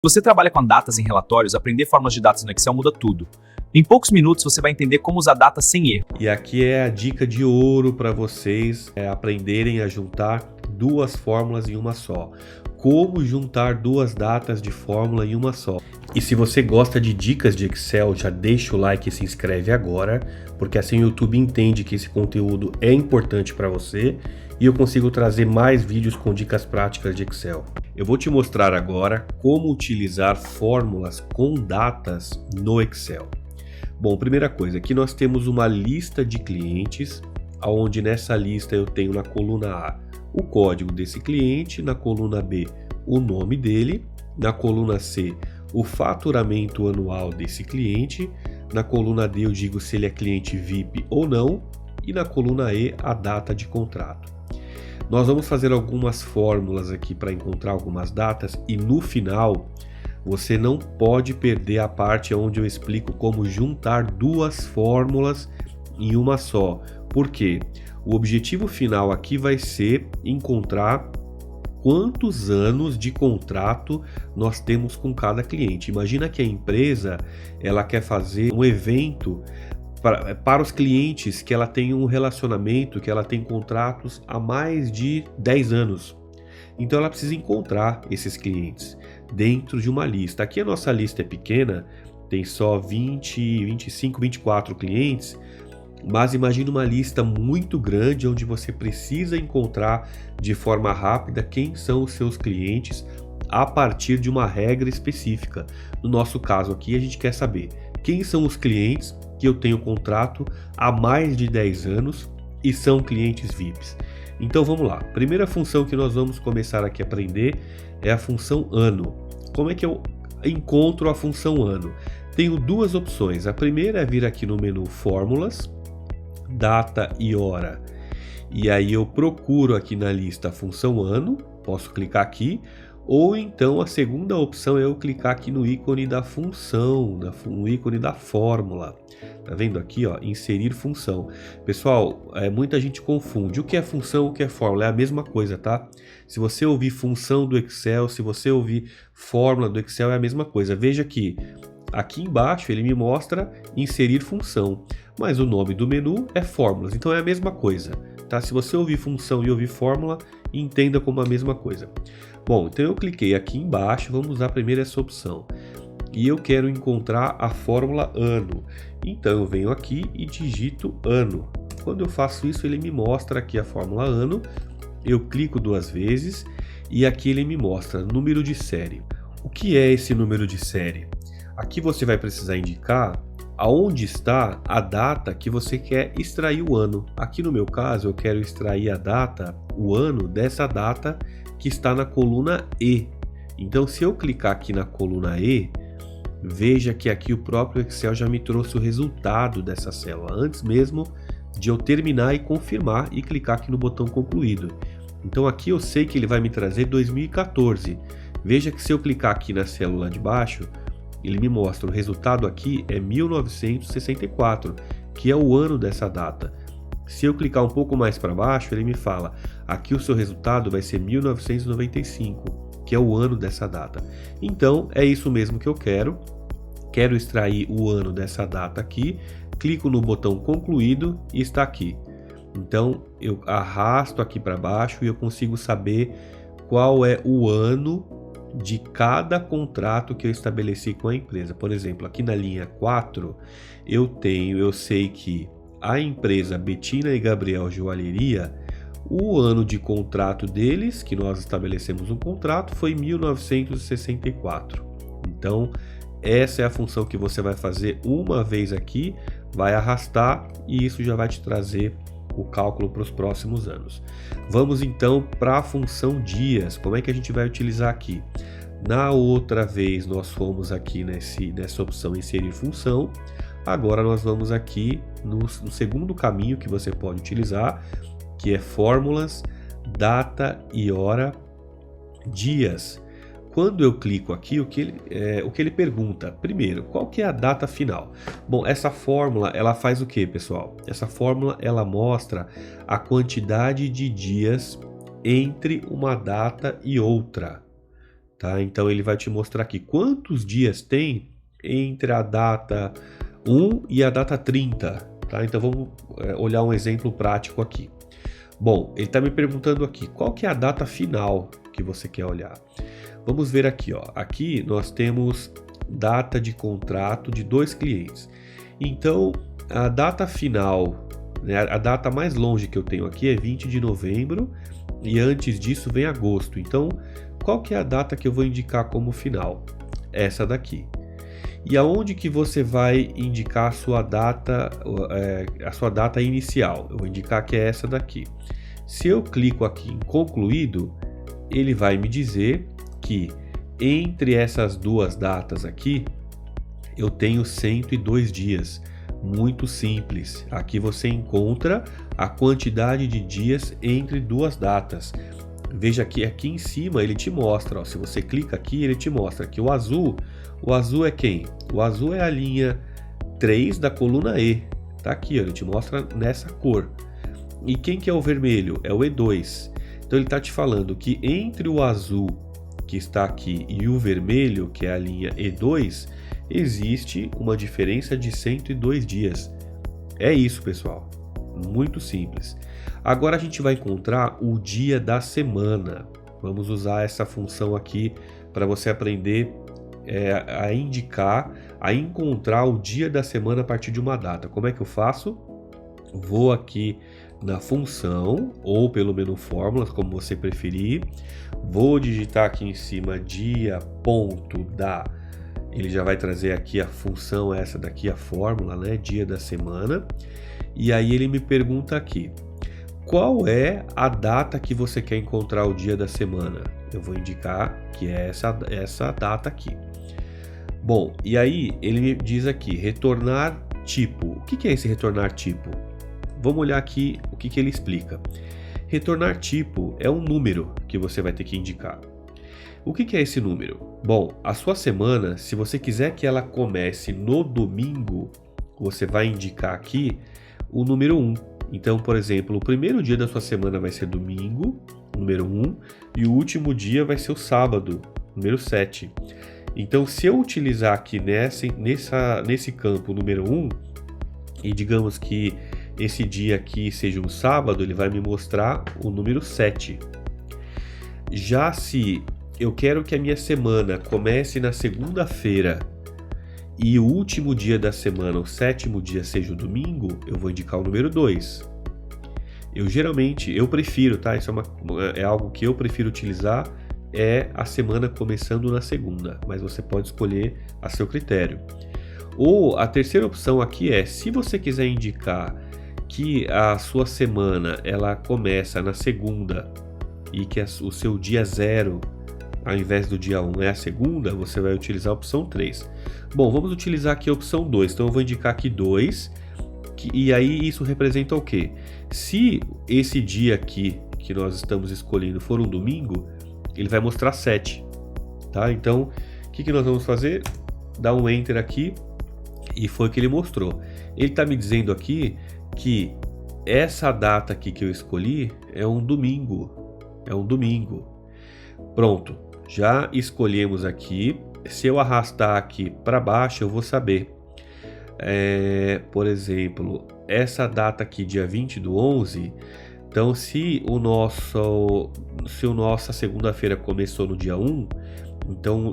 Se você trabalha com datas em relatórios, aprender fórmulas de datas no Excel muda tudo. Em poucos minutos você vai entender como usar datas sem erro. E aqui é a dica de ouro para vocês aprenderem a juntar duas fórmulas em uma só. Como juntar duas datas de fórmula em uma só. E se você gosta de dicas de Excel, já deixa o like e se inscreve agora, porque assim o YouTube entende que esse conteúdo é importante para você e eu consigo trazer mais vídeos com dicas práticas de Excel. Eu vou te mostrar agora como utilizar fórmulas com datas no Excel. Bom, primeira coisa, aqui nós temos uma lista de clientes, onde nessa lista eu tenho na coluna A o código desse cliente, na coluna B o nome dele, na coluna C o faturamento anual desse cliente, na coluna D eu digo se ele é cliente VIP ou não, e na coluna E a data de contrato. Nós vamos fazer algumas fórmulas aqui para encontrar algumas datas e no final você não pode perder a parte onde eu explico como juntar duas fórmulas em uma só. Por quê? O objetivo final aqui vai ser encontrar quantos anos de contrato nós temos com cada cliente. Imagina que a empresa ela quer fazer um evento para os clientes que ela tem um relacionamento, que ela tem contratos há mais de 10 anos. Então ela precisa encontrar esses clientes dentro de uma lista. Aqui a nossa lista é pequena, tem só 20, 25, 24 clientes, mas imagine uma lista muito grande onde você precisa encontrar de forma rápida quem são os seus clientes a partir de uma regra específica. No nosso caso aqui a gente quer saber quem são os clientes que eu tenho contrato há mais de 10 anos e são clientes VIPs. Então vamos lá, primeira função que nós vamos começar aqui a aprender é a função ano. Como é que eu encontro a função ano? Tenho duas opções, a primeira é vir aqui no menu fórmulas, data e hora, e aí eu procuro aqui na lista a função ano, posso clicar aqui, ou então a segunda opção é eu clicar aqui no ícone da função, no ícone da fórmula. Tá vendo aqui, ó, inserir função. Pessoal, muita gente confunde. O que é função, o que é fórmula? É a mesma coisa, tá? Se você ouvir função do Excel, se você ouvir fórmula do Excel, é a mesma coisa. Veja que aqui embaixo ele me mostra inserir função, mas o nome do menu é fórmulas, então é a mesma coisa, tá? Se você ouvir função e ouvir fórmula, entenda como a mesma coisa. Bom, então eu cliquei aqui embaixo, vamos usar primeiro essa opção. E eu quero encontrar a fórmula ano. Então eu venho aqui e digito ano. Quando eu faço isso, ele me mostra aqui a fórmula ano. Eu clico duas vezes e aqui ele me mostra número de série. O que é esse número de série? Aqui você vai precisar indicar aonde está a data que você quer extrair o ano. Aqui no meu caso, eu quero extrair a data, o ano dessa data que está na coluna E. Então, se eu clicar aqui na coluna E, veja que aqui o próprio Excel já me trouxe o resultado dessa célula, antes mesmo de eu terminar e confirmar e clicar aqui no botão concluído. Então aqui eu sei que ele vai me trazer 2014. Veja que se eu clicar aqui na célula de baixo, ele me mostra o resultado aqui é 1964, que é o ano dessa data. Se eu clicar um pouco mais para baixo, ele me fala, aqui o seu resultado vai ser 1995. Que é o ano dessa data. Então é isso mesmo que eu quero extrair o ano dessa data aqui, clico no botão concluído e está aqui. Então eu arrasto aqui para baixo e eu consigo saber qual é o ano de cada contrato que eu estabeleci com a empresa. Por exemplo, aqui na linha 4 eu sei que a empresa Betina e Gabriel Joalheria, o ano de contrato deles, que nós estabelecemos um contrato, foi 1964. Então, essa é a função que você vai fazer uma vez aqui, vai arrastar e isso já vai te trazer o cálculo para os próximos anos. Vamos então para a função dias. Como é que a gente vai utilizar aqui? Na outra vez nós fomos aqui nessa opção inserir função. Agora nós vamos aqui no segundo caminho que você pode utilizar, que é fórmulas, data e hora, dias. Quando eu clico aqui, o que ele pergunta? Primeiro, qual que é a data final? Bom, essa fórmula, ela faz o que, pessoal? Essa fórmula, ela mostra a quantidade de dias entre uma data e outra. tá? Então ele vai te mostrar aqui quantos dias tem entre a data 1 e a data 30, tá? Então vamos olhar um exemplo prático aqui. Bom, ele está me perguntando aqui, qual que é a data final que você quer olhar? Vamos ver aqui, ó. Aqui nós temos data de contrato de 2 clientes. Então, a data final, né, a data mais longe que eu tenho aqui é 20 de novembro e antes disso vem agosto. Então, qual que é a data que eu vou indicar como final? Essa daqui. E aonde que você vai indicar a sua data inicial? Eu vou indicar que é essa daqui. Se eu clico aqui em concluído, ele vai me dizer que entre essas duas datas aqui, eu tenho 102 dias. Muito simples. Aqui você encontra a quantidade de dias entre duas datas. Veja que aqui em cima ele te mostra, ó, se você clica aqui, ele te mostra que o azul é quem? O azul é a linha 3 da coluna E. Tá aqui, ó, ele te mostra nessa cor. E quem que é o vermelho? É o E2. Então ele está te falando que entre o azul que está aqui e o vermelho, que é a linha E2, existe uma diferença de 102 dias. É isso, pessoal. Muito simples. Agora a gente vai encontrar o dia da semana. Vamos usar essa função aqui para você aprender a indicar, a encontrar o dia da semana a partir de uma data. Como é que eu faço? Vou aqui na função ou pelo menu fórmulas, como você preferir. Vou digitar aqui em cima dia.da. Ele já vai trazer aqui a função, essa daqui, a fórmula, né? Dia da semana. E aí ele me pergunta aqui, qual é a data que você quer encontrar o dia da semana? Eu vou indicar que é essa data aqui. Bom, e aí ele me diz aqui, retornar tipo. O que é esse retornar tipo? Vamos olhar aqui o que ele explica. Retornar tipo é um número que você vai ter que indicar. O que é esse número? Bom, a sua semana, se você quiser que ela comece no domingo, você vai indicar aqui o número 1. Então, por exemplo, o primeiro dia da sua semana vai ser domingo, número 1, e o último dia vai ser o sábado, número 7. Então, se eu utilizar aqui nesse campo número 1, e digamos que esse dia aqui seja um sábado, ele vai me mostrar o número 7. Já se eu quero que a minha semana comece na segunda-feira e o último dia da semana, o 7º dia, seja o domingo, eu vou indicar o número 2. Eu prefiro, tá? Isso é algo que eu prefiro utilizar, é a semana começando na segunda, mas você pode escolher a seu critério. Ou a terceira opção aqui é, se você quiser indicar que a sua semana ela começa na segunda e que o seu dia 0, ao invés do dia 1 é a segunda, você vai utilizar a opção 3. Bom, vamos utilizar aqui a opção 2. Então eu vou indicar aqui 2, e aí isso representa o quê? Se esse dia aqui que nós estamos escolhendo for um domingo, ele vai mostrar 7. Tá? Então, o que nós vamos fazer? Dar um Enter aqui, e foi o que ele mostrou. Ele está me dizendo aqui que essa data aqui que eu escolhi é um domingo. É um domingo. Pronto, já escolhemos aqui. Se eu arrastar aqui para baixo, eu vou saber. Por exemplo, essa data aqui, dia 20/11. Então, se nossa segunda-feira começou no dia 1, então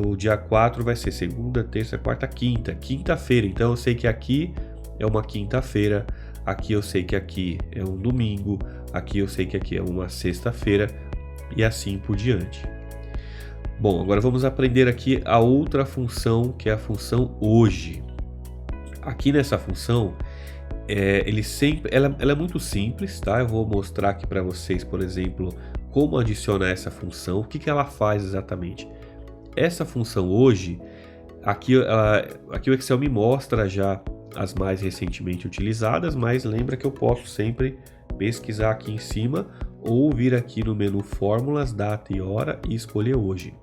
o dia 4 vai ser segunda, terça, quarta, quinta. Quinta-feira. Então, eu sei que aqui é uma quinta-feira. Aqui eu sei que aqui é um domingo. Aqui eu sei que aqui é uma sexta-feira. E assim por diante. Bom, agora vamos aprender aqui a outra função, que é a função hoje. Aqui nessa função, ela é muito simples, tá? Eu vou mostrar aqui para vocês, por exemplo, como adicionar essa função, o que ela faz exatamente. Essa função hoje, aqui o Excel me mostra já as mais recentemente utilizadas, mas lembra que eu posso sempre pesquisar aqui em cima ou vir aqui no menu Fórmulas, Data e Hora e escolher hoje.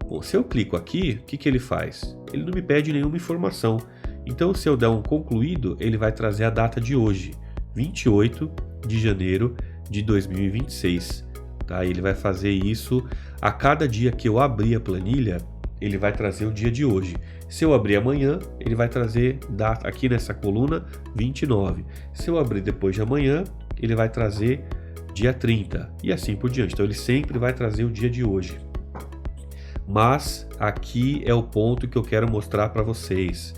Bom, se eu clico aqui, o que ele faz? Ele não me pede nenhuma informação. Então, se eu der um concluído, ele vai trazer a data de hoje, 28 de janeiro de 2026. tá? Ele vai fazer isso a cada dia que eu abrir a planilha, ele vai trazer o dia de hoje. Se eu abrir amanhã, ele vai trazer data aqui nessa coluna 29. Se eu abrir depois de amanhã, ele vai trazer dia 30 e assim por diante. Então ele sempre vai trazer o dia de hoje. Mas aqui é o ponto que eu quero mostrar para vocês,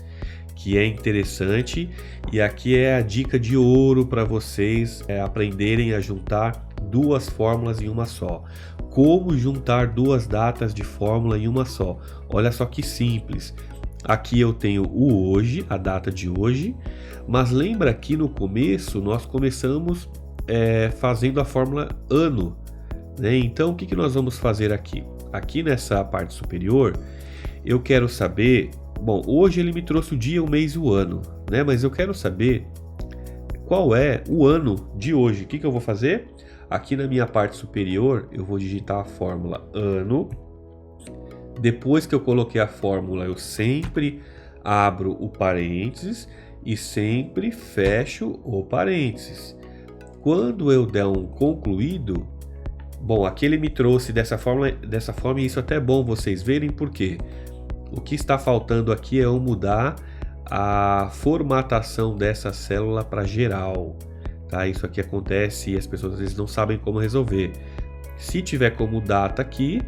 que é interessante, e aqui é a dica de ouro para vocês aprenderem a juntar duas fórmulas em uma só. Como juntar duas datas de fórmula em uma só? Olha só que simples. Aqui eu tenho o hoje, a data de hoje, mas lembra que no começo nós começamos fazendo a fórmula ano, né? Então o que nós vamos fazer aqui? Aqui nessa parte superior, eu quero saber, bom, hoje ele me trouxe o dia, o mês e o ano, né? Mas eu quero saber qual é o ano de hoje. O que eu vou fazer? Aqui na minha parte superior, eu vou digitar a fórmula ano. Depois que eu coloquei a fórmula, eu sempre abro o parênteses e sempre fecho o parênteses. Quando eu der um concluído, bom, aqui ele me trouxe dessa forma, e isso até é bom vocês verem, porque o que está faltando aqui é eu mudar a formatação dessa célula para geral, tá? Isso aqui acontece e as pessoas às vezes não sabem como resolver. Se tiver como data aqui,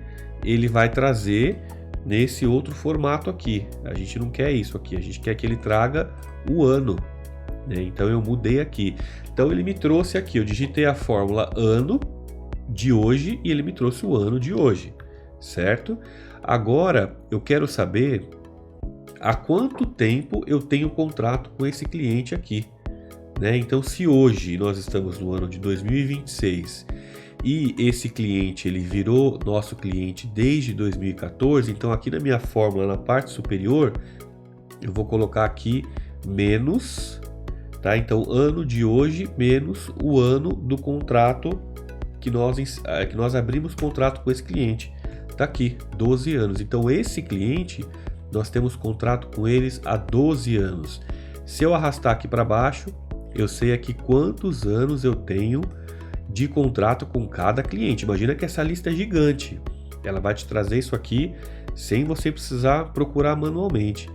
ele vai trazer nesse outro formato aqui. A gente não quer isso aqui, a gente quer que ele traga o ano, né? Então eu mudei aqui. Então ele me trouxe aqui, eu digitei a fórmula ano de hoje e ele me trouxe o ano de hoje, certo? Agora eu quero saber há quanto tempo eu tenho contrato com esse cliente aqui, né? Então se hoje nós estamos no ano de 2026 e esse cliente ele virou nosso cliente desde 2014, então aqui na minha fórmula, na parte superior, eu vou colocar aqui menos, tá? Então ano de hoje menos o ano do contrato que nós abrimos contrato com esse cliente. Tá aqui, 12 anos. Então esse cliente, nós temos contrato com eles há 12 anos. Se eu arrastar aqui para baixo, eu sei aqui quantos anos eu tenho de contrato com cada cliente. Imagina que essa lista é gigante. Ela vai te trazer isso aqui sem você precisar procurar manualmente.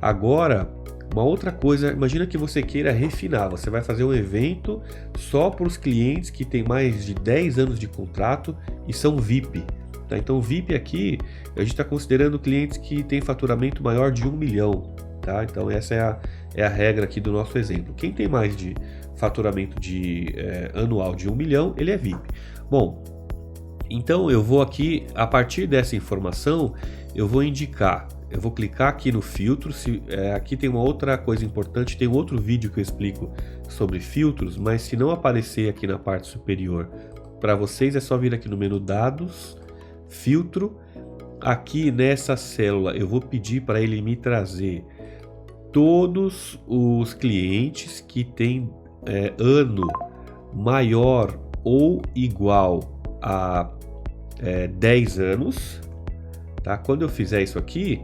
Agora, uma outra coisa, imagina que você queira refinar, você vai fazer um evento só para os clientes que têm mais de 10 anos de contrato e são VIP. Tá? Então VIP aqui, a gente está considerando clientes que têm faturamento maior de 1 milhão. Tá? Então essa é a regra aqui do nosso exemplo. Quem tem mais de faturamento anual de 1 milhão, ele é VIP. Bom, então eu vou aqui, a partir dessa informação, eu vou indicar. Eu vou clicar aqui no filtro, aqui tem uma outra coisa importante, tem outro vídeo que eu explico sobre filtros, mas se não aparecer aqui na parte superior, para vocês é só vir aqui no menu dados, filtro, aqui nessa célula eu vou pedir para ele me trazer todos os clientes que têm ano maior ou igual a 10 anos, tá? Quando eu fizer isso aqui,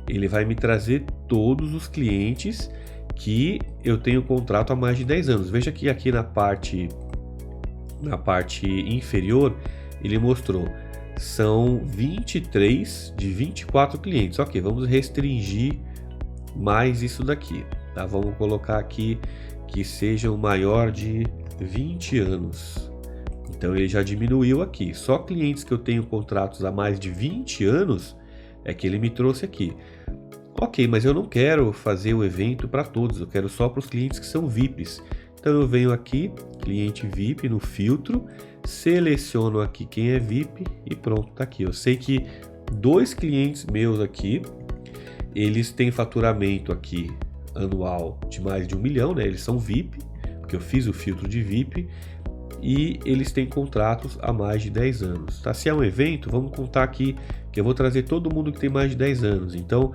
ele vai me trazer todos os clientes que eu tenho contrato há mais de 10 anos. Veja que aqui na parte inferior, ele mostrou, são 23 de 24 clientes. Ok, vamos restringir mais isso daqui, tá? Vamos colocar aqui que sejam maior de 20 anos. Então ele já diminuiu aqui. Só clientes que eu tenho contratos há mais de 20 anos é que ele me trouxe aqui. Ok, mas eu não quero fazer o evento para todos, eu quero só para os clientes que são VIPs. Então eu venho aqui, cliente VIP no filtro, seleciono aqui quem é VIP e pronto, tá aqui. Eu sei que 2 clientes meus aqui, eles têm faturamento aqui anual de mais de 1 milhão, né? Eles são VIP, porque eu fiz o filtro de VIP, e eles têm contratos há mais de 10 anos. Tá? Se é um evento, vamos contar aqui que eu vou trazer todo mundo que tem mais de 10 anos. Então,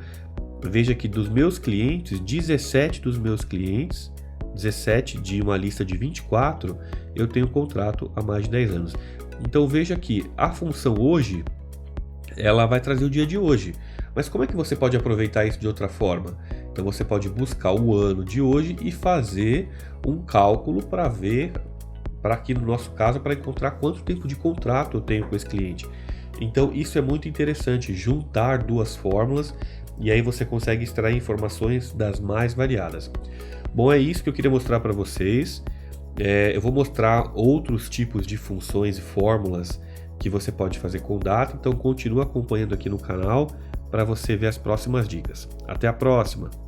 veja que dos meus clientes, 17 dos meus clientes, 17 de uma lista de 24, eu tenho contrato há mais de 10 anos. Então, veja que a função hoje, ela vai trazer o dia de hoje. Mas como é que você pode aproveitar isso de outra forma? Então, você pode buscar o ano de hoje e fazer um cálculo para ver para aqui no nosso caso, para encontrar quanto tempo de contrato eu tenho com esse cliente. Então isso é muito interessante, juntar duas fórmulas e aí você consegue extrair informações das mais variadas. Bom, é isso que eu queria mostrar para vocês. Eu vou mostrar outros tipos de funções e fórmulas que você pode fazer com data, então continua acompanhando aqui no canal para você ver as próximas dicas. Até a próxima!